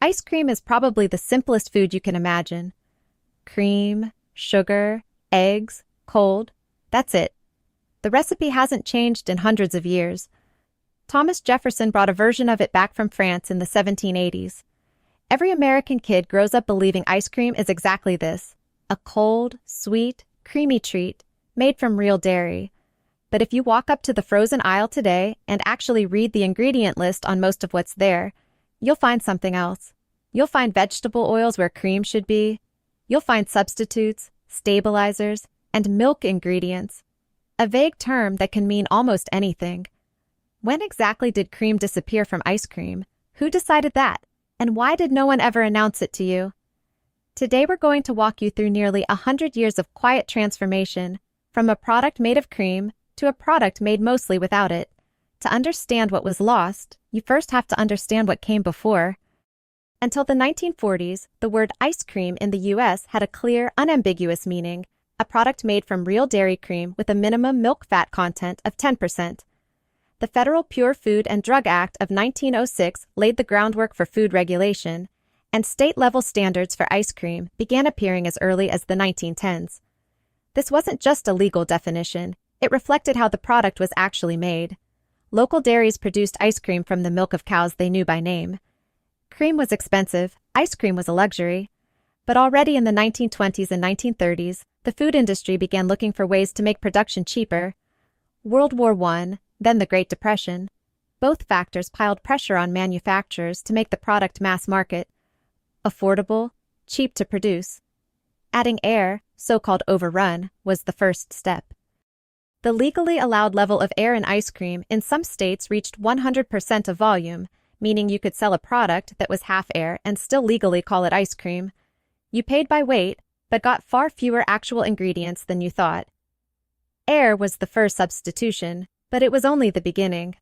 Ice cream is probably the simplest food you can imagine. Cream, sugar, eggs, cold. That's it. The recipe hasn't changed in hundreds of years. Thomas Jefferson brought a version of it back from France in the 1780s. Every American kid grows up believing ice cream is exactly this: a cold, sweet, creamy treat made from real dairy. But if you walk up to the frozen aisle today and actually read the ingredient list on most of what's there, you'll find something else. You'll find vegetable oils where cream should be. You'll find substitutes, stabilizers, and milk ingredients, a vague term that can mean almost anything. When exactly did cream disappear from ice cream? Who decided that? And why did no one ever announce it to you? Today we're going to walk you through nearly 100 years of quiet transformation, from a product made of cream to a product made mostly without it. To understand what was lost, you first have to understand what came before. Until the 1940s, the word ice cream in the U.S. had a clear, unambiguous meaning: a product made from real dairy cream with a minimum milk fat content of 10%. The Federal Pure Food and Drug Act of 1906 laid the groundwork for food regulation, and state-level standards for ice cream began appearing as early as the 1910s. This wasn't just a legal definition, it reflected how the product was actually made. Local dairies produced ice cream from the milk of cows they knew by name. Cream was expensive, ice cream was a luxury. But already in the 1920s and 1930s, the food industry began looking for ways to make production cheaper. World War I, then the Great Depression, both factors piled pressure on manufacturers to make the product mass market, affordable, cheap to produce. Adding air, so-called overrun, was the first step. The legally allowed level of air in ice cream in some states reached 100% of volume, meaning you could sell a product that was half air and still legally call it ice cream. You paid by weight, but got far fewer actual ingredients than you thought. Air was the first substitution, but it was only the beginning.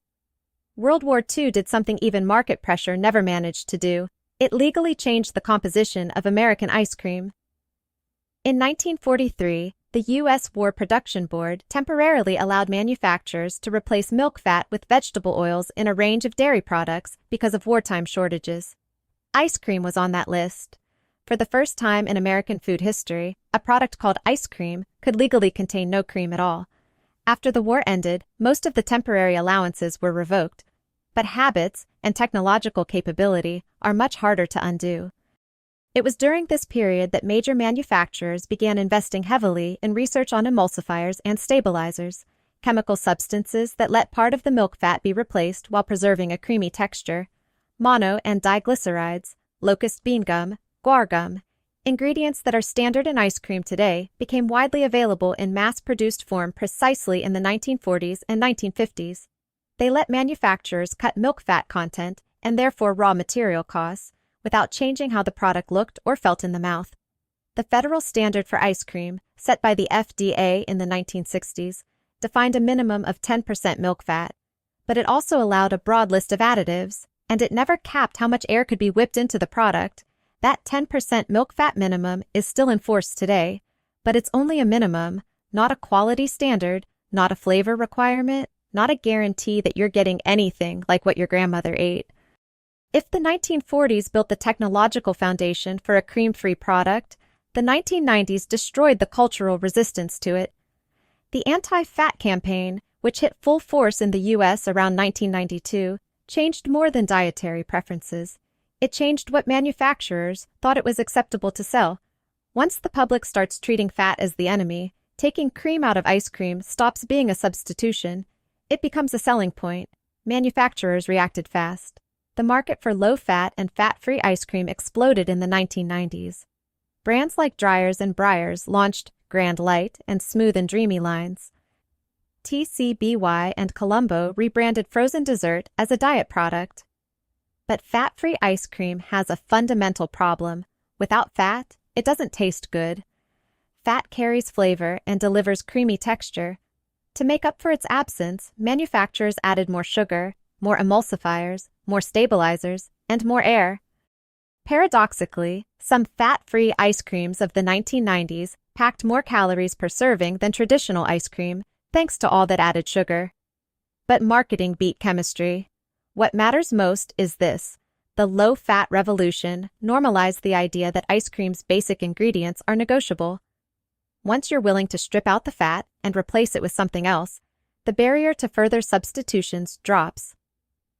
World War II did something even market pressure never managed to do. It legally changed the composition of American ice cream. In 1943, the U.S. War Production Board temporarily allowed manufacturers to replace milk fat with vegetable oils in a range of dairy products because of wartime shortages. Ice cream was on that list. For the first time in American food history, a product called ice cream could legally contain no cream at all. After the war ended, most of the temporary allowances were revoked. But habits and technological capability are much harder to undo. It was during this period that major manufacturers began investing heavily in research on emulsifiers and stabilizers, chemical substances that let part of the milk fat be replaced while preserving a creamy texture. Mono and diglycerides, locust bean gum, guar gum, ingredients that are standard in ice cream today, became widely available in mass-produced form precisely in the 1940s and 1950s. They let manufacturers cut milk fat content, and therefore raw material costs, without changing how the product looked or felt in the mouth. The federal standard for ice cream, set by the FDA in the 1960s, defined a minimum of 10% milk fat, but it also allowed a broad list of additives, and it never capped how much air could be whipped into the product. That 10% milk fat minimum is still in force today, but it's only a minimum, not a quality standard, not a flavor requirement, not a guarantee that you're getting anything like what your grandmother ate. If the 1940s built the technological foundation for a cream-free product, the 1990s destroyed the cultural resistance to it. The anti-fat campaign, which hit full force in the U.S. around 1992, changed more than dietary preferences. It changed what manufacturers thought it was acceptable to sell. Once the public starts treating fat as the enemy, taking cream out of ice cream stops being a substitution. It becomes a selling point. Manufacturers reacted fast. The market for low-fat and fat-free ice cream exploded in the 1990s. Brands like Dreyer's and Breyer's launched Grand Light and Smooth and Dreamy lines. TCBY and Colombo rebranded frozen dessert as a diet product. But fat-free ice cream has a fundamental problem. Without fat, it doesn't taste good. Fat carries flavor and delivers creamy texture. To make up for its absence, manufacturers added more sugar, more emulsifiers, more stabilizers, and more air. Paradoxically, some fat-free ice creams of the 1990s packed more calories per serving than traditional ice cream, thanks to all that added sugar. But marketing beat chemistry. What matters most is this: The low-fat revolution normalized the idea that ice cream's basic ingredients are negotiable. Once you're willing to strip out the fat and replace it with something else, the barrier to further substitutions drops.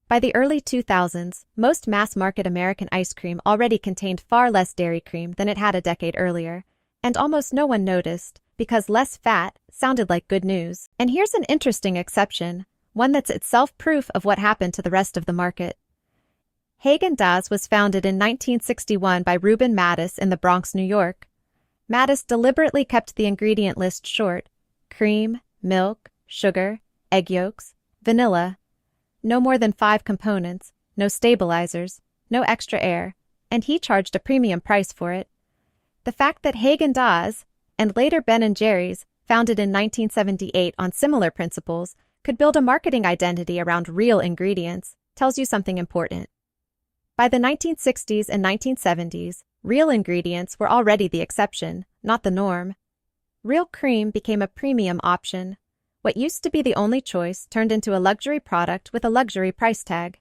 By the early 2000s, most mass-market American ice cream already contained far less dairy cream than it had a decade earlier, and almost no one noticed because less fat sounded like good news. And here's an interesting exception, one that's itself proof of what happened to the rest of the market. Häagen-Dazs was founded in 1961 by Reuben Mattis in the Bronx, New York. Mattis deliberately kept the ingredient list short: cream, milk, sugar, egg yolks, vanilla. No more than 5 components, no stabilizers, no extra air, and he charged a premium price for it. The fact that Häagen-Dazs, and later Ben & Jerry's, founded in 1978 on similar principles, could build a marketing identity around real ingredients tells you something important. By the 1960s and 1970s, real ingredients were already the exception, not the norm. Real cream became a premium option. What used to be the only choice turned into a luxury product with a luxury price tag.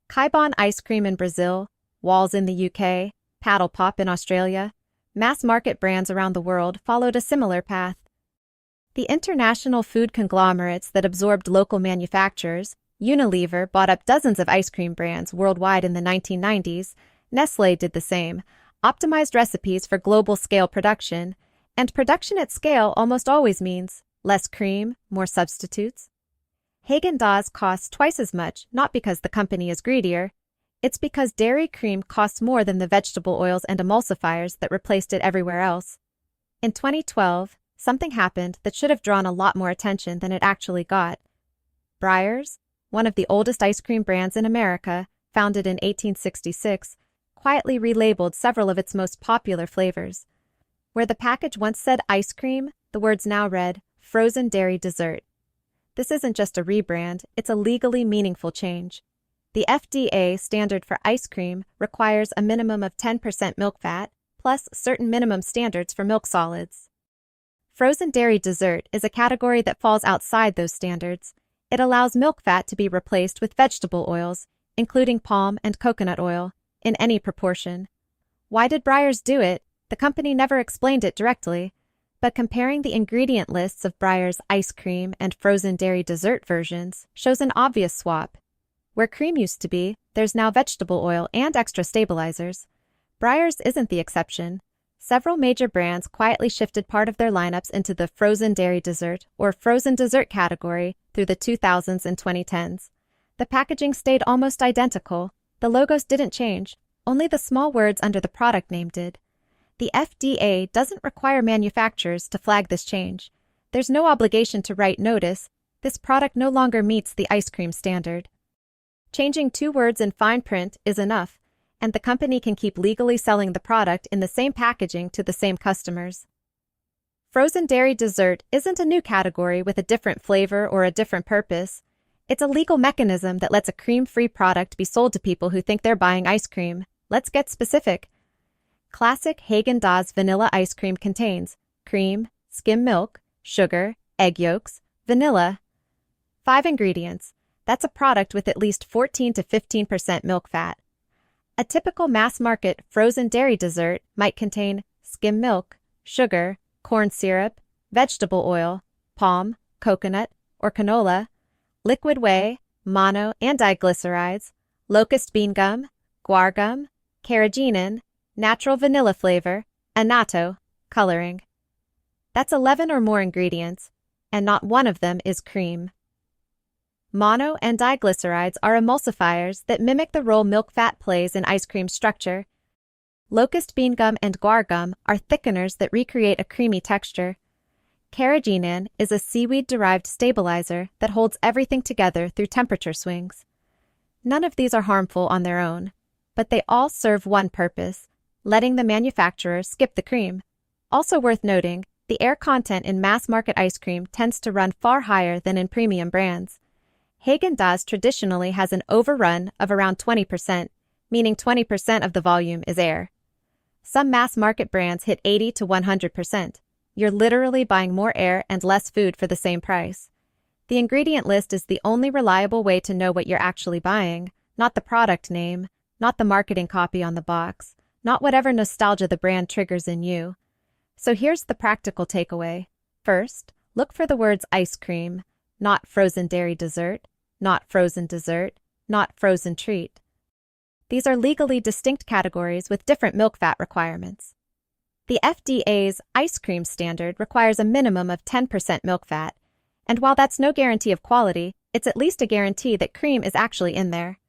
Kaibon ice cream in Brazil, Walls in the UK, Paddle Pop in Australia, mass-market brands around the world followed a similar path. The international food conglomerates that absorbed local manufacturers, Unilever bought up dozens of ice cream brands worldwide in the 1990s, Nestlé did the same, optimized recipes for global-scale production, and production at scale almost always means less cream, more substitutes. Häagen-Dazs costs twice as much, not because the company is greedier. It's because dairy cream costs more than the vegetable oils and emulsifiers that replaced it everywhere else. In 2012, something happened that should have drawn a lot more attention than it actually got. Breyers, one of the oldest ice cream brands in America, founded in 1866, quietly relabeled several of its most popular flavors. Where the package once said ice cream, the words now read frozen dairy dessert. This isn't just a rebrand, it's a legally meaningful change. The FDA standard for ice cream requires a minimum of 10% milk fat, plus certain minimum standards for milk solids. Frozen dairy dessert is a category that falls outside those standards. It allows milk fat to be replaced with vegetable oils, including palm and coconut oil, in any proportion. Why did Breyers do it? The company never explained it directly, but comparing the ingredient lists of Breyers' ice cream and frozen dairy dessert versions shows an obvious swap. Where cream used to be, there's now vegetable oil and extra stabilizers. Breyers isn't the exception. Several major brands quietly shifted part of their lineups into the frozen dairy dessert or frozen dessert category through the 2000s and 2010s. The packaging stayed almost identical. The logos didn't change. Only the small words under the product name did. The FDA doesn't require manufacturers to flag this change. There's no obligation to write notice. This product no longer meets the ice cream standard. Changing 2 words in fine print is enough, and the company can keep legally selling the product in the same packaging to the same customers. Frozen dairy dessert isn't a new category with a different flavor or a different purpose. It's a legal mechanism that lets a cream-free product be sold to people who think they're buying ice cream. Let's get specific. Classic Häagen-Dazs vanilla ice cream contains cream, skim milk, sugar, egg yolks, vanilla. 5 ingredients. That's a product with at least 14 to 15% milk fat. A typical mass-market frozen dairy dessert might contain skim milk, sugar, corn syrup, vegetable oil, palm, coconut, or canola, liquid whey, mono and diglycerides, locust bean gum, guar gum, carrageenan, natural vanilla flavor, annatto, coloring. That's 11 or more ingredients, and not one of them is cream. Mono and diglycerides are emulsifiers that mimic the role milk fat plays in ice cream structure. Locust bean gum and guar gum are thickeners that recreate a creamy texture. Carrageenan is a seaweed-derived stabilizer that holds everything together through temperature swings. None of these are harmful on their own, but they all serve one purpose: letting the manufacturer skip the cream. Also worth noting, the air content in mass-market ice cream tends to run far higher than in premium brands. Häagen-Dazs traditionally has an overrun of around 20%, meaning 20% of the volume is air. Some mass-market brands hit 80 to 100%. You're literally buying more air and less food for the same price. The ingredient list is the only reliable way to know what you're actually buying, not the product name, not the marketing copy on the box, not whatever nostalgia the brand triggers in you. So here's the practical takeaway. First, look for the words ice cream, not frozen dairy dessert, not frozen dessert, not frozen treat. These are legally distinct categories with different milk fat requirements. The FDA's ice cream standard requires a minimum of 10% milk fat, and while that's no guarantee of quality, it's at least a guarantee that cream is actually in there.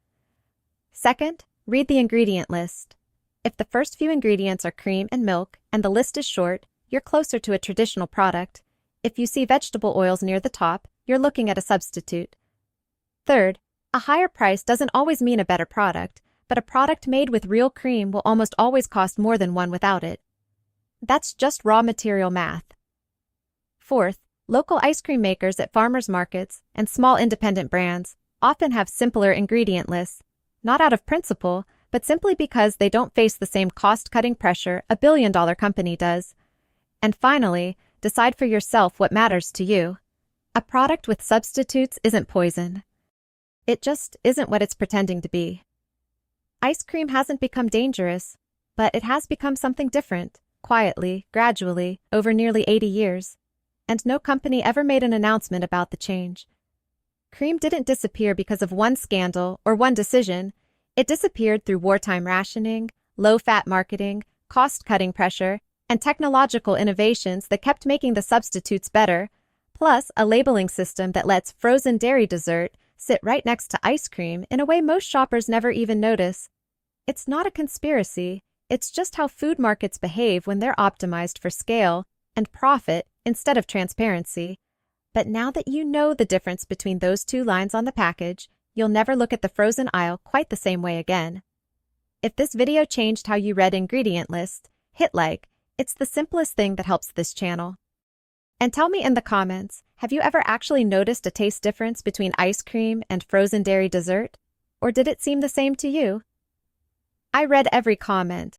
Second, read the ingredient list. If the first few ingredients are cream and milk, and the list is short, you're closer to a traditional product. If you see vegetable oils near the top, you're looking at a substitute. Third, a higher price doesn't always mean a better product, but a product made with real cream will almost always cost more than one without it. That's just raw material math. Fourth, local ice cream makers at farmers markets and small independent brands often have simpler ingredient lists, not out of principle, but simply because they don't face the same cost-cutting pressure a billion-dollar company does. And finally, decide for yourself what matters to you. A product with substitutes isn't poison. It just isn't what it's pretending to be. Ice cream hasn't become dangerous, but it has become something different, quietly, gradually, over nearly 80 years. And no company ever made an announcement about the change. Cream didn't disappear because of one scandal or one decision. It disappeared through wartime rationing, low-fat marketing, cost-cutting pressure, and technological innovations that kept making the substitutes better, plus a labeling system that lets frozen dairy dessert sit right next to ice cream in a way most shoppers never even notice. It's not a conspiracy, it's just how food markets behave when they're optimized for scale and profit instead of transparency. But now that you know the difference between those two lines on the package, you'll never look at the frozen aisle quite the same way again. If this video changed how you read ingredient lists, hit like. It's the simplest thing that helps this channel. And tell me in the comments, have you ever actually noticed a taste difference between ice cream and frozen dairy dessert? Or did it seem the same to you? I read every comment,